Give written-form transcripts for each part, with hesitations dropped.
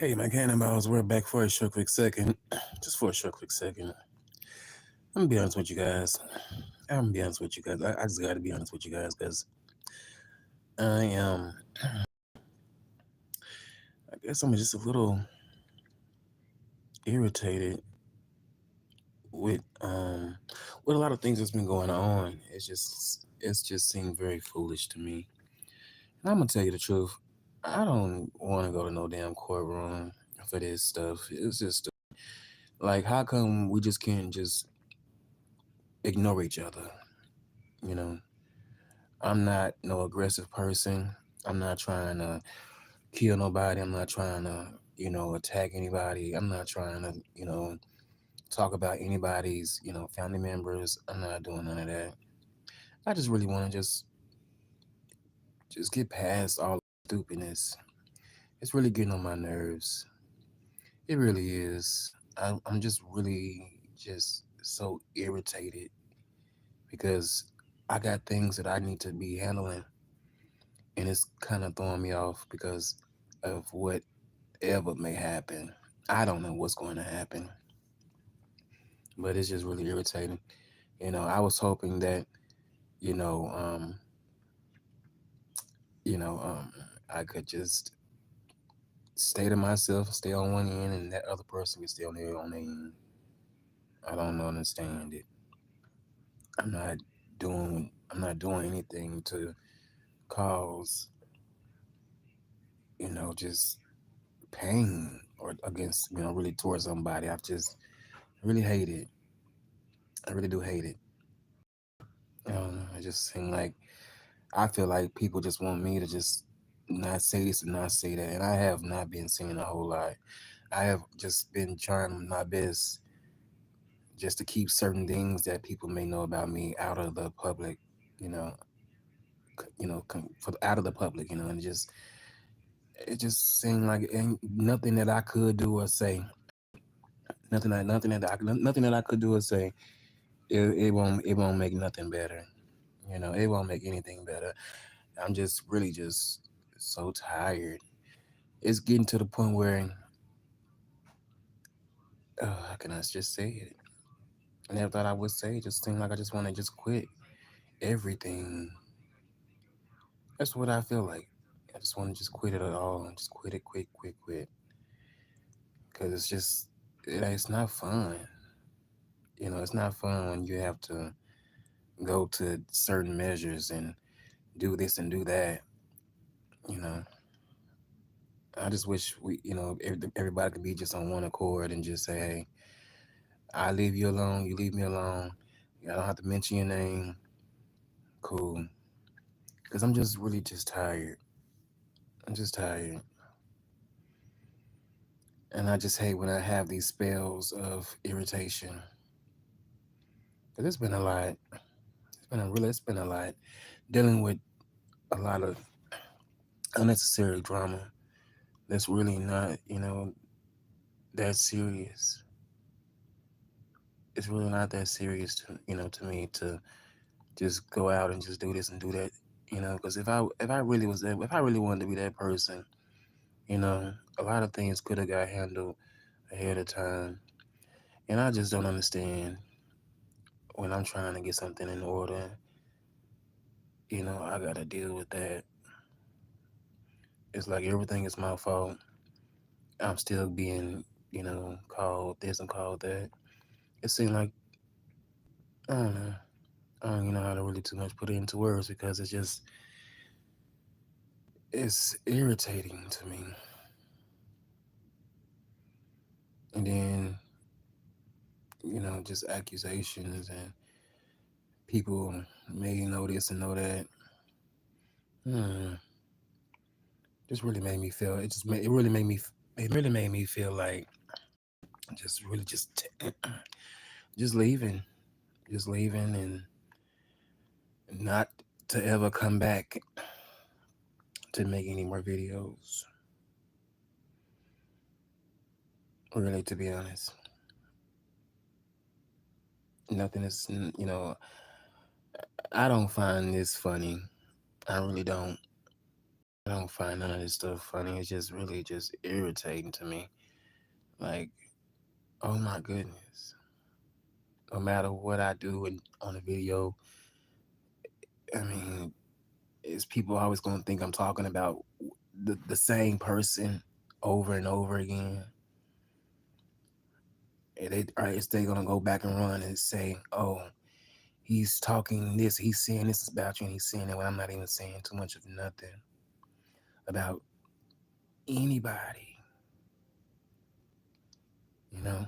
Hey, my cannonballs, we're back for a short, quick second. Just for a short, quick second. I'm gonna be honest with you guys. I'm gonna be honest with you guys. I just gotta be honest with you guys because I am, I guess I'm just a little irritated with, with a lot of things that's been going on. It's just seemed very foolish to me. And I'm gonna tell you the truth. I don't want to go to no damn courtroom for this stuff. It's just like, how come we just can't just ignore each other? You know, I'm not no aggressive person. I'm not trying to kill nobody. I'm not trying to, attack anybody. I'm not trying to, talk about anybody's, family members. I'm not doing none of that. I just really want to just get past all the stupidness. It's really getting on my nerves. It really is. I'm just really just so irritated because I got things that I need to be handling, and it's kind of throwing me off because of whatever may happen. I don't know what's going to happen, but it's just really irritating. I was hoping that, you know, um, you know, um, I could just stay to myself, stay on one end, and that other person can stay on their end. I don't understand it. I'm not doing anything to cause, just pain or against, really towards somebody. I just really hate it. I really do hate it. It just seems like I feel like people just want me to just not say this and not say that, and I have not been saying a whole lot. I have just been trying my best just to keep certain things that people may know about me out of the public, you know, out of the public, and it just seemed like ain't nothing that I could do or say, nothing that I could do or say. It won't make nothing better. It won't make anything better. I'm just really just so tired. It's getting to the point where, how can I just say it? I never thought I would say it. Just seems like I just want to just quit everything. That's what I feel like. I just want to just quit it at all and just quit it, quit. Because it's not fun. It's not fun when you have to go to certain measures and do this and do that. You know, I just wish everybody could be just on one accord and just say, hey, I leave you alone, you leave me alone. I don't have to mention your name. Cool. Because I'm just really just tired. I'm just tired. And I just hate when I have these spells of irritation. Because it's been a lot. It's been a lot. Dealing with a lot of unnecessary drama that's really not, that serious. It's really not that serious to me to just go out and just do this and do that. Because if I really wanted to be that person, a lot of things could have got handled ahead of time. And I just don't understand when I'm trying to get something in order, I gotta deal with that. It's like everything is my fault. I'm still being, called this and called that. It seems like, I don't know. I don't even know how to really too much put it into words because it's irritating to me. And then, just accusations and people may know this and know that. Hmm. Just really made me feel. It really made me feel like just really just leaving, and not to ever come back to make any more videos. Really, to be honest, nothing is. I don't find this funny. I really don't. I don't find none of this stuff funny. It's just really just irritating to me. Like, oh my goodness. No matter what I do on a video, I mean, is people always going to think I'm talking about the same person over and over again? And they are they going to go back and run and say, oh, he's talking this, he's saying this about you, and he's saying that when I'm not even saying too much of nothing about anybody, you know?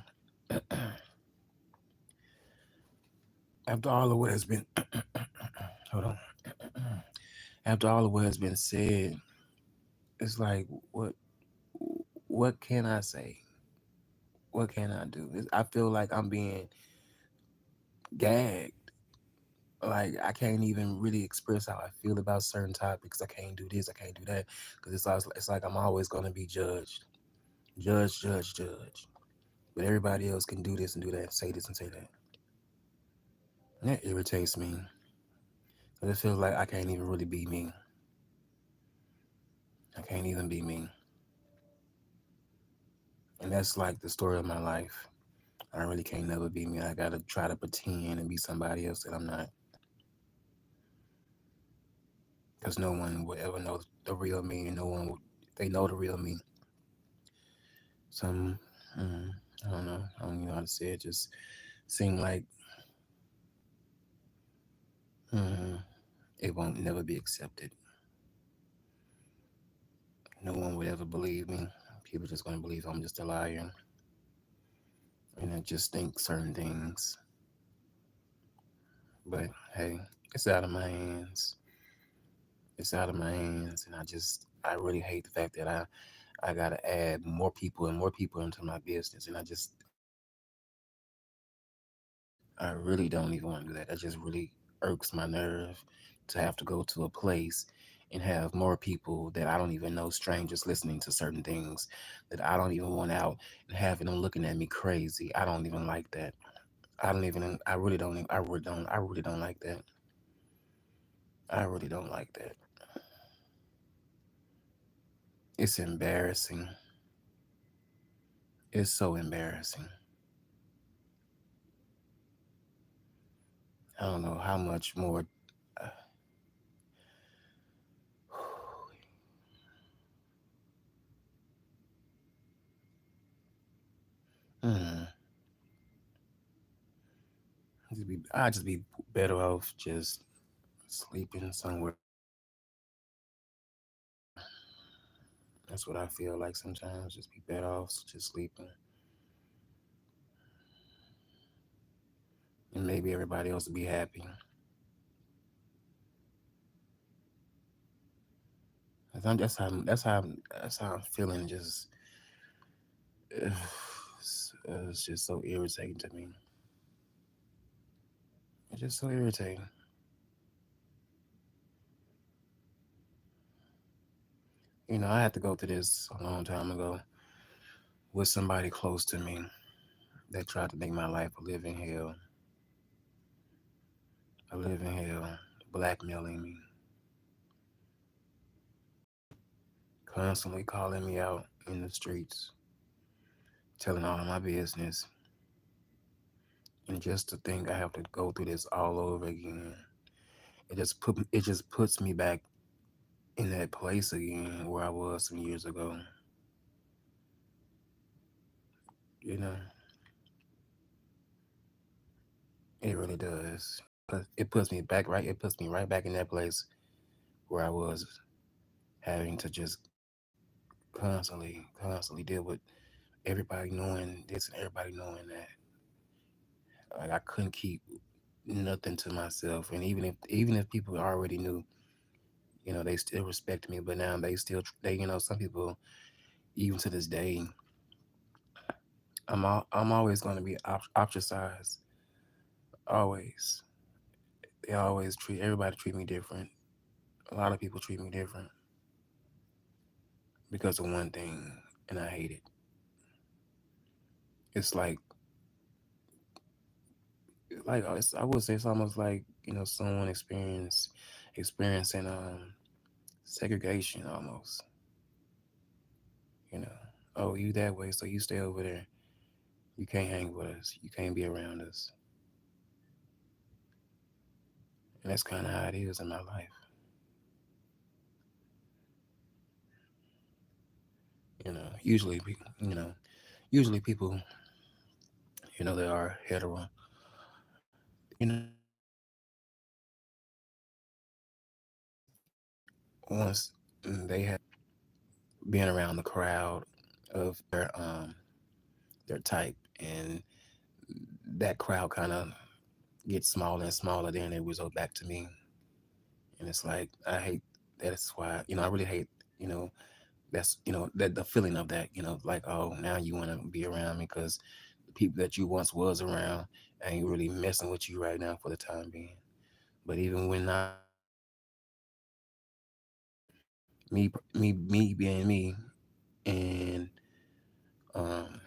After all of what has been, hold on. After all of what has been said, it's like, what can I say? What can I do? I feel like I'm being gagged. Like I can't even really express how I feel about certain topics. I can't do this. I can't do that because it's like I'm always going to be judged, judge. But everybody else can do this and do that, say this and say that. And that irritates me. But it feels like I can't even really be me. I can't even be me. And that's like the story of my life. I really can't never be me. I gotta try to pretend and be somebody else that I'm not. Because no one will ever know the real me, and no one will, they know the real me. Some, mm, I don't know. I don't even know how to say it. Just seem like mm, it won't never be accepted. No one would ever believe me. People just gonna believe I'm just a liar, and I just think certain things. But hey, it's out of my hands. It's out of my hands, and I really hate the fact that I gotta add more people and more people into my business, and I really don't even want to do that. That just really irks my nerve to have to go to a place and have more people that I don't even know, strangers listening to certain things that I don't even want out and having them looking at me crazy. I don't even like that. I really don't, I really don't like that. I really don't like that. It's embarrassing. It's so embarrassing. I don't know how much more. Uh, mm, I just be better off just sleeping somewhere. That's what I feel like sometimes. Just be better off just sleeping, and maybe everybody else will be happy. That's how I'm feeling. Just it's just so irritating to me. It's just so irritating. I had to go through this a long time ago with somebody close to me that tried to make my life a living hell, blackmailing me, constantly calling me out in the streets, telling all of my business, and just to think I have to go through this all over again. It just puts me back in that place again where I was some years ago. You know, it really does. But it puts me back right. It puts me right back in that place where I was having to just constantly deal with everybody knowing this and everybody knowing that. Like I couldn't keep nothing to myself, and even if people already knew, they still respect me. But now some people, even to this day, I'm always going to be ostracized. Always, they always treat me different. A lot of people treat me different because of one thing, and I hate it. It's I would say it's almost like someone experiencing segregation almost. You know, oh, you that way, so you stay over there. You can't hang with us. You can't be around us. And that's kind of how it is in my life. You know, usually people, they are hetero. Once they have been around the crowd of their type, and that crowd kind of gets smaller and smaller, then it result back to me, and it's like I hate. That's why I really hate. You know, that's that the feeling of that. Like, oh, now you want to be around me because the people that you once was around ain't really messing with you right now for the time being. But even when not me being me, and um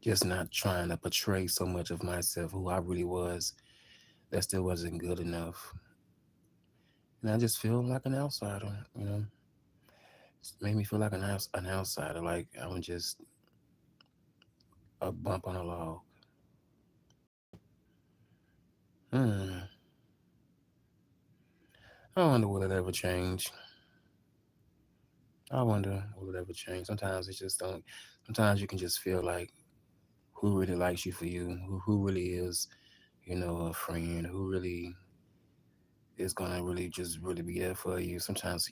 just not trying to portray so much of myself who I really was, that still wasn't good enough. And I just feel like an outsider. It made me feel like an outsider, like I'm just a bump on a log. Hmm. I wonder will it ever change. I wonder will it ever change. Sometimes it just don't. Sometimes you can just feel like who really likes you for you, who really is, a friend, who really is gonna really just really be there for you. Sometimes,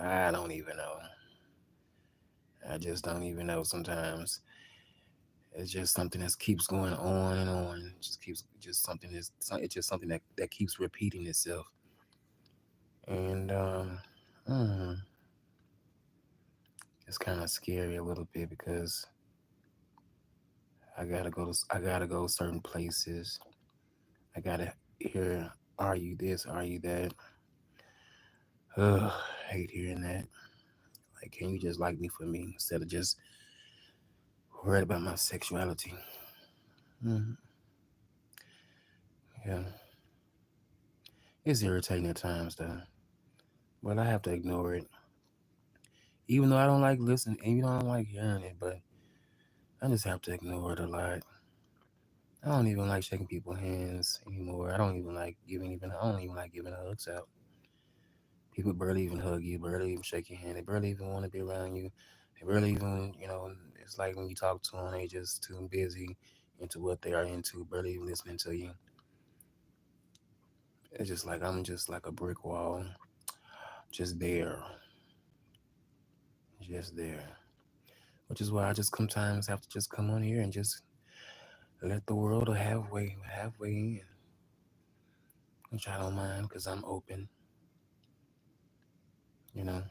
I don't even know. I just don't even know. Sometimes it's just something that keeps going on and on. Just keeps just something that's it's just something that keeps repeating itself. And mm, it's kind of scary a little bit because I gotta go certain places. I gotta hear, are you this? Are you that? Ugh, hate hearing that. Like, can you just like me for me instead of just worried about my sexuality? Mm, yeah, it's irritating at times though, but I have to ignore it. Even though I don't like listening, even though I don't like hearing it, but I just have to ignore it a lot. I don't even like shaking people's hands anymore. I don't even like I don't even like giving hugs out. People barely even hug you, barely even shake your hand. They barely even want to be around you. They barely even, it's like when you talk to them, they just too busy into what they are into, barely even listening to you. It's just like I'm just like a brick wall, just there, just there. Which is why I just sometimes have to just come on here and just let the world halfway in, which I don't mind because I'm open. You know,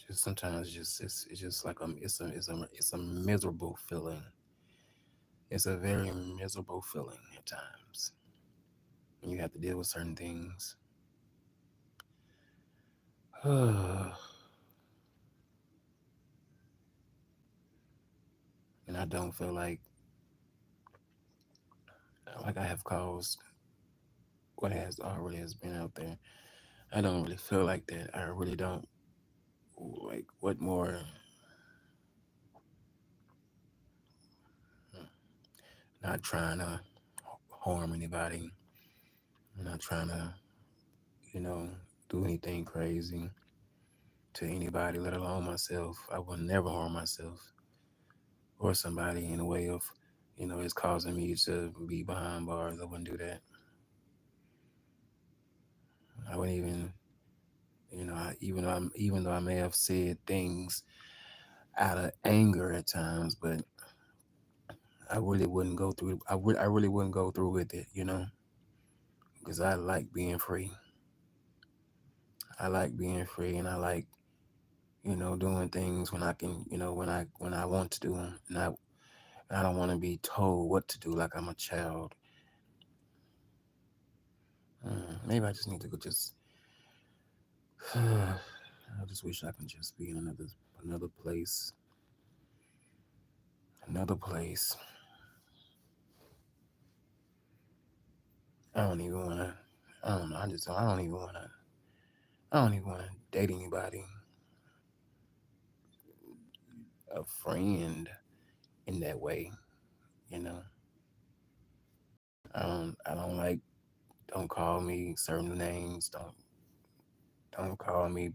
just sometimes it's just like it's a miserable feeling. It's a very miserable feeling at times when you have to deal with certain things. And I don't feel like I have caused what has already has been out there. I don't really feel like that. I really don't. Like, what more? Not trying to harm anybody. I'm not trying to, you know, do anything crazy to anybody, let alone myself. I would never harm myself or somebody in a way of, it's causing me to be behind bars. I wouldn't do that. I wouldn't even, even though I may have said things out of anger at times, but I really wouldn't go through. I really wouldn't go through with it, because I like being free. I like being free, and I like, doing things when I can, when I want to do them, and I don't want to be told what to do like I'm a child. Maybe I just need to go just. I just wish I could just be in another place, another place. I don't even want to. I don't know. I don't even want to. I don't even want to date anybody, a friend in that way. You know, I don't like. Don't call me certain names. Don't call me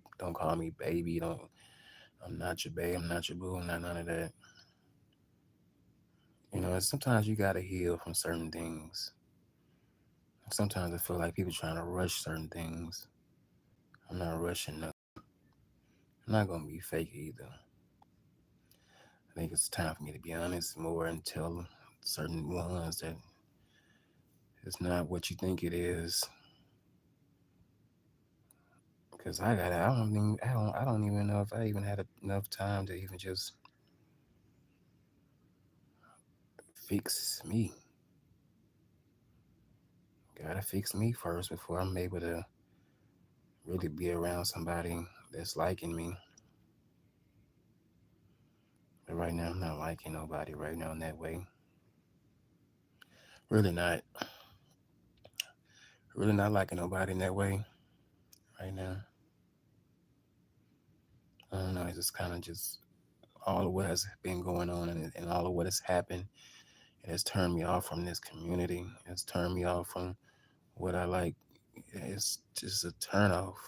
baby. Don't. I'm not your babe. I'm not your boo. I'm not none of that. Sometimes you gotta heal from certain things. Sometimes I feel like people trying to rush certain things. I'm not rushing nothing. I'm not gonna be fake either. I think it's time for me to be honest more and tell certain ones that it's not what you think it is. Because I don't even know if I even had enough time to even just fix me. Gotta fix me first before I'm able to really be around somebody that's liking me. But right now, I'm not liking nobody right now in that way. Really not. Really not liking nobody in that way right now. I don't know. It's just kind of just all of what has been going on and all of what has happened. It has turned me off from this community. It's turned me off from what I like. It's just a turn off,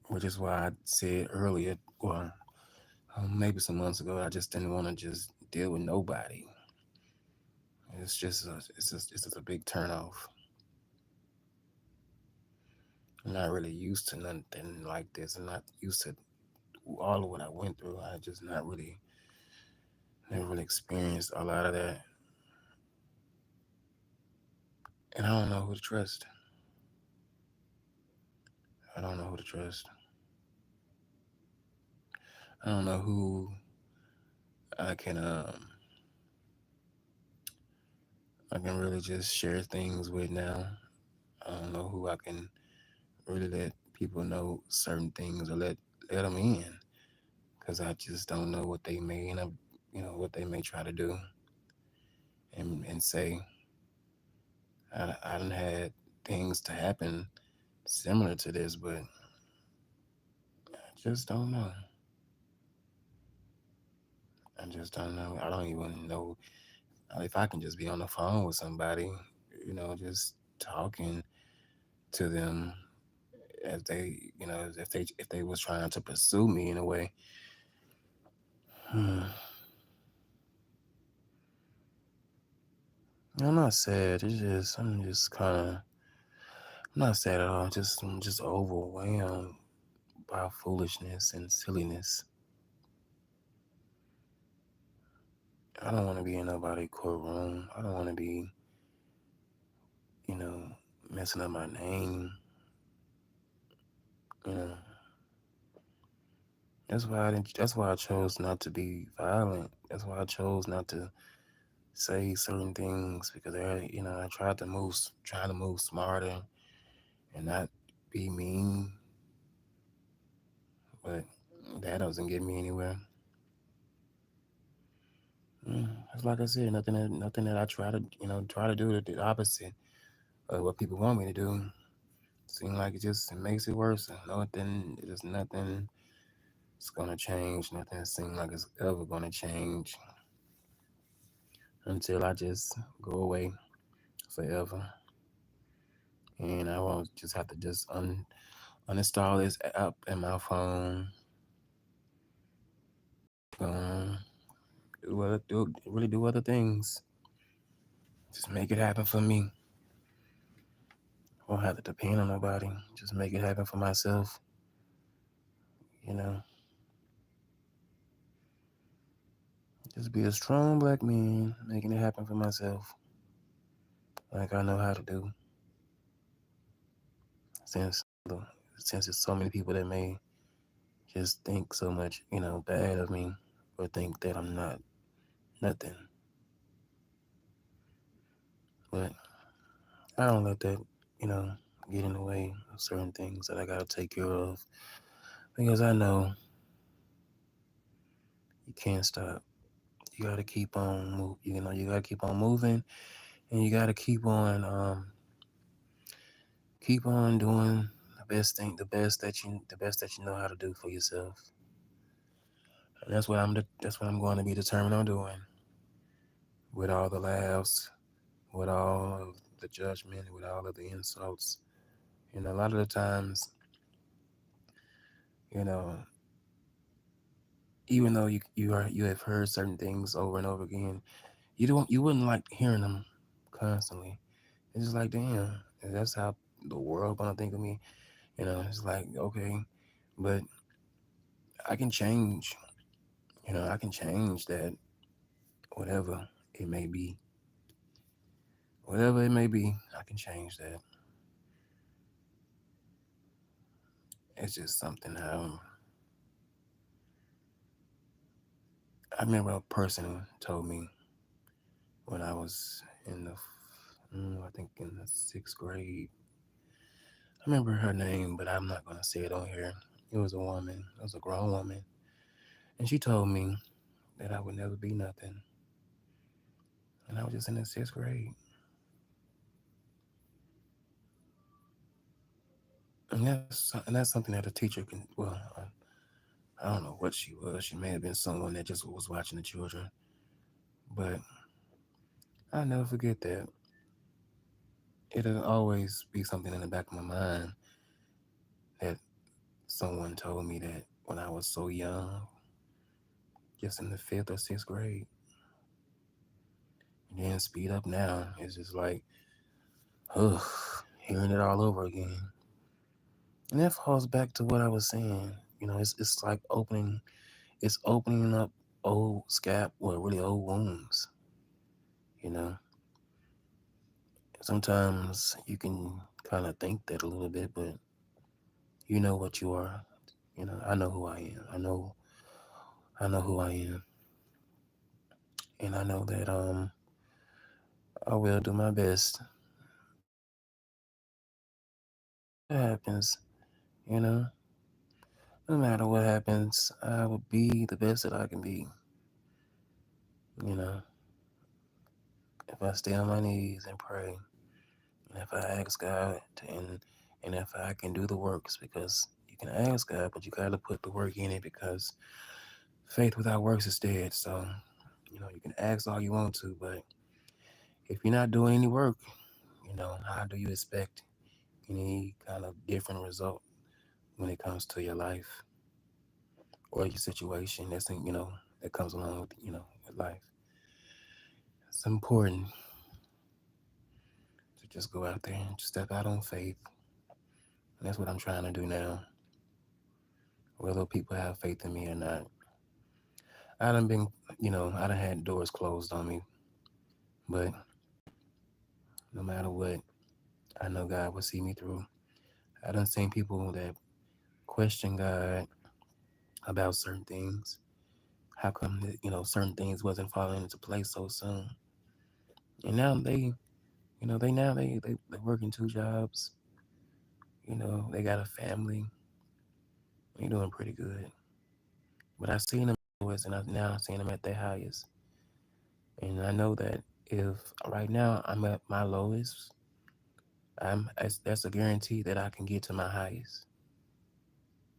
which is why I said earlier, well, maybe some months ago, I just didn't want to just deal with nobody. It's just a big turn off. I'm not really used to nothing like this. I'm not used to all of what I went through. I just not really never really experienced a lot of that, and I don't know who to trust. I don't know who to trust. I don't know who I can really just share things with now. I don't know who I can really let people know certain things or let them in because I just don't know what they may end up, what they may try to do and say. I done had things to happen similar to this, but I just don't know. I just don't know. I don't even know if I can just be on the phone with somebody, just talking to them as if they was trying to pursue me in a way. Hmm. I'm not sad. I'm not sad at all. I'm just overwhelmed by foolishness and silliness. I don't want to be in nobody's courtroom. I don't want to be, you know, messing up my name. You know, that's why I chose not to be violent. That's why I chose not to say certain things because I try to move smarter and not be mean, but that doesn't get me anywhere. It's like I said, nothing that I try to do the opposite of what people want me to do. Seem like it makes it worse. Nothing, there's nothing it's gonna change. Nothing seems like it's ever gonna change until I just go away forever, and I won't just have to just uninstall this app in my phone. Um, really do other things. Just make it happen for me. Won't have to depend on nobody. Just make it happen for myself. You know, just be a strong black man, making it happen for myself, like I know how to do. Since since there's so many people that may just think so much, bad of me, or think that I'm not nothing. But I don't let that, you know, get in the way of certain things that I gotta take care of because I know you can't stop. You gotta keep on move. You gotta keep on moving, and you gotta keep on keep on doing the best that you know how to do for yourself. And that's what I'm going to be determined on doing. With all the laughs, with all of the judgment, with all of the insults. And a lot of the times, you know, even though you have heard certain things over and over again, you wouldn't like hearing them constantly. It's just like, damn, that's how the world gonna think of me. It's like, okay, but I can change. I can change that, whatever it may be. Whatever it may be, I can change that. It's just something. I remember a person told me when I was in I think in the sixth grade. I remember her name, but I'm not gonna say it on here. It was a woman. It was a grown woman, and she told me that I would never be nothing. And I was just in the sixth grade, and that's something that a teacher can. Well, I don't know what she was. She may have been someone that just was watching the children, but I'll never forget that. It'll always be something in the back of my mind that someone told me that when I was so young, just in the fifth or sixth grade. And then speed up now. It's just like, ugh, hearing it all over again. And that falls back to what I was saying. It's like opening up old really old wounds. You know, sometimes you can kind of think that a little bit, but you know what you are. I know who I am. I know who I am, and I know that I will do my best. What happens, you know, no matter what happens, I will be the best that I can be. You know, if I stay on my knees and pray, and if I ask God, and if I can do the works, because you can ask God, but you gotta put the work in it, because faith without works is dead. So, you can ask all you want to, but if you're not doing any work, how do you expect any kind of different result when it comes to your life or your situation that comes along with life? It's important to just go out there and just step out on faith. And that's what I'm trying to do now. Whether people have faith in me or not. I done been, I done had doors closed on me. But no matter what, I know God will see me through. I done seen people that question God about certain things. How come that, certain things wasn't falling into place so soon? And now they working two jobs. They got a family. They doing pretty good. But I seen them lowest, and now I'm seeing them at their highest. And I know that if right now I'm at my lowest, that's a guarantee that I can get to my highest.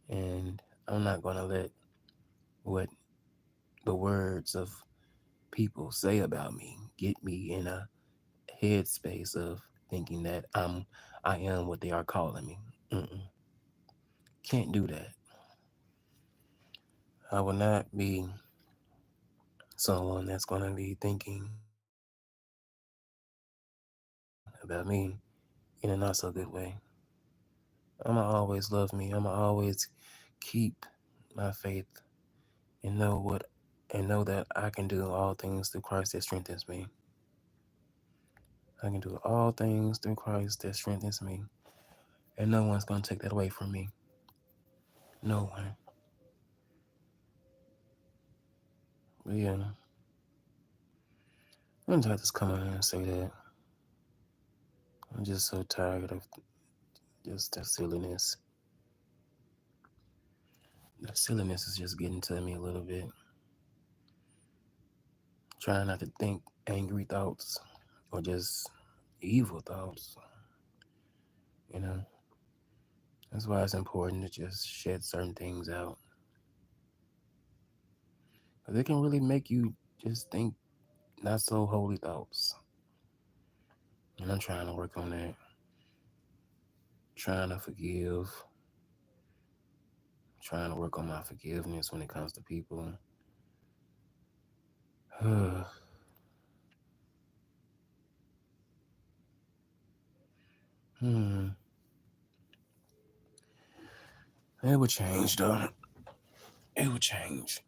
And I'm not gonna let what the words of people say about me get me in a headspace of thinking that I am what they are calling me. Mm-mm. Can't do that. I will not be someone that's gonna be thinking about me in a not so good way. I'ma always love me. I'ma always keep my faith and know that I can do all things through Christ that strengthens me. I can do all things through Christ that strengthens me. And no one's gonna take that away from me. No one. But yeah, I'm just just come on here and say that. I'm just so tired of just the silliness. The silliness is just getting to me a little bit. Trying not to think angry thoughts or just evil thoughts. You know, that's why it's important to just shed certain things out. Because it can really make you just think not so holy thoughts. And I'm trying to work on that. Trying to forgive. Trying to work on my forgiveness when it comes to people. hmm. It would change though. It would change.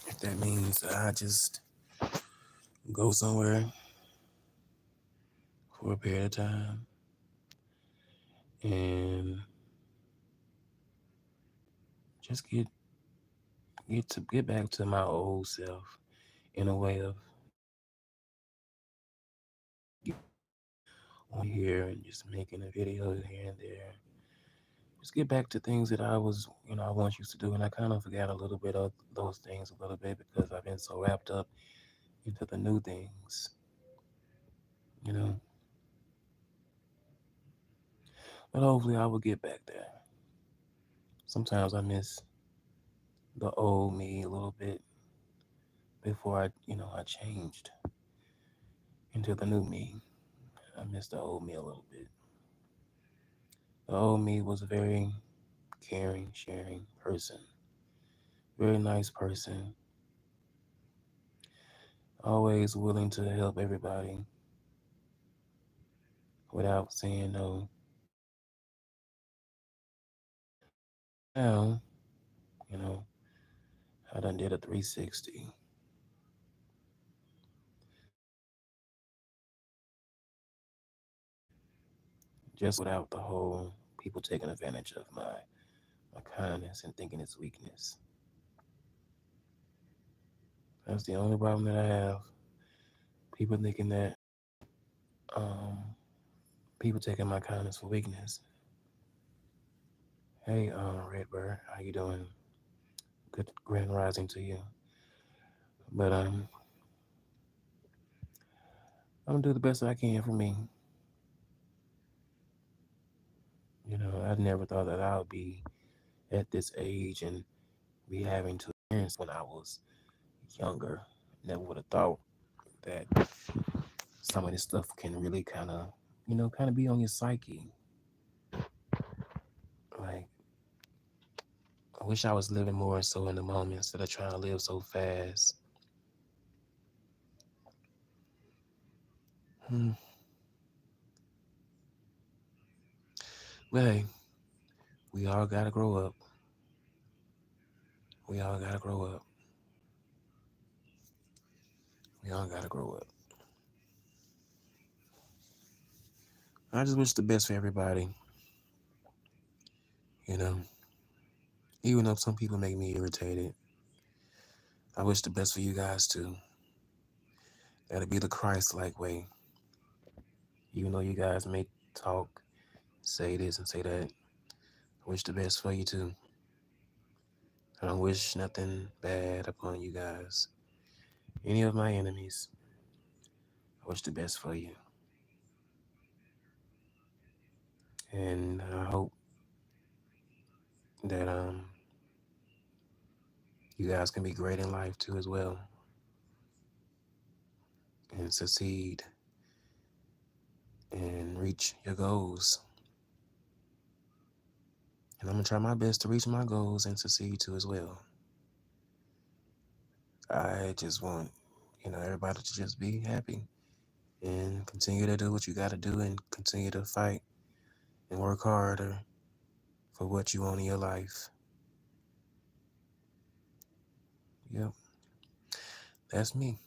If that means I just go somewhere for a period of time and just get back to my old self in a way of on here and just making a video here and there. Just get back to things that I once used to do, and I kind of forgot a little bit of those things a little bit because I've been so wrapped up into the new things, you know. But hopefully, I will get back there. Sometimes I miss the old me a little bit before I changed into the new me. I miss the old me a little bit. The old me was a very caring, sharing person, very nice person, always willing to help everybody without saying no. Now, you know, I done did a 360 just without the whole people taking advantage of my kindness and thinking it's weakness. That's the only problem that I have. People thinking that um people taking my kindness for weakness. Hey, Redbird, how you doing? Good grand rising to you. But I'm gonna do the best I can for me. I never thought that I would be at this age and be having to experience when I was younger. Never would have thought that some of this stuff can really kind of be on your psyche. Like, I wish I was living more so in the moment instead of trying to live so fast. Hmm. But hey, we all gotta grow up. We all gotta grow up. We all gotta grow up. I just wish the best for everybody. You know, even though some people make me irritated, I wish the best for you guys too. That'll be the Christ-like way. Even though you guys may talk, say this and say that, I wish the best for you too. I don't wish nothing bad upon you guys. Any of my enemies, I wish the best for you. And I hope that you guys can be great in life too as well and succeed and reach your goals. And I'm gonna try my best to reach my goals and succeed too as well. I just want, everybody to just be happy and continue to do what you gotta do and continue to fight and work harder for what you want in your life. Yep, that's me.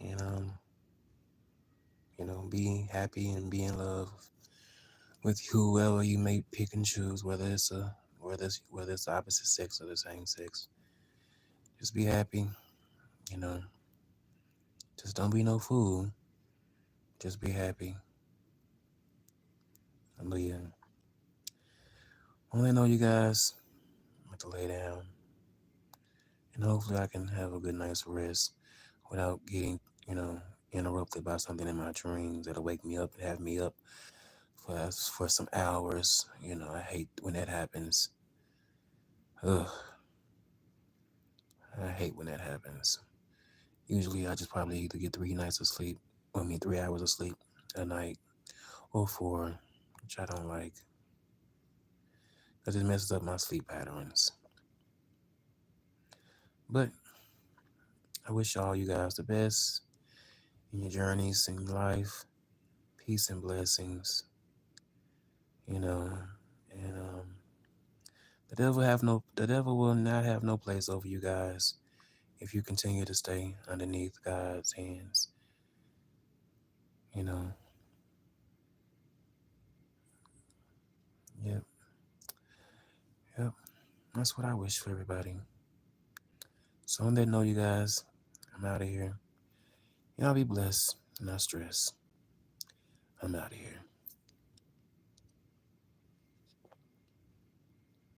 And be happy and be in love with whoever you may pick and choose, whether it's the opposite sex or the same sex. Just be happy, you know. Just don't be no fool. Just be happy. But yeah, only know you guys have to lay down, and hopefully I can have a good night's rest without getting, interrupted by something in my dreams that'll wake me up and have me up for some hours. I hate when that happens. Ugh, I hate when that happens. Usually, I just probably either get 3 nights of sleep, 3 hours of sleep a night, or 4, which I don't like, because it messes up my sleep patterns. But I wish all you guys the best in your journeys in life, peace and blessings, you know, and the devil will not have no place over you guys if you continue to stay underneath God's hands. You know, yep, yep. That's what I wish for everybody. So on that note, you guys, I'm out of here. Y'all be blessed, not stressed. I'm out of here.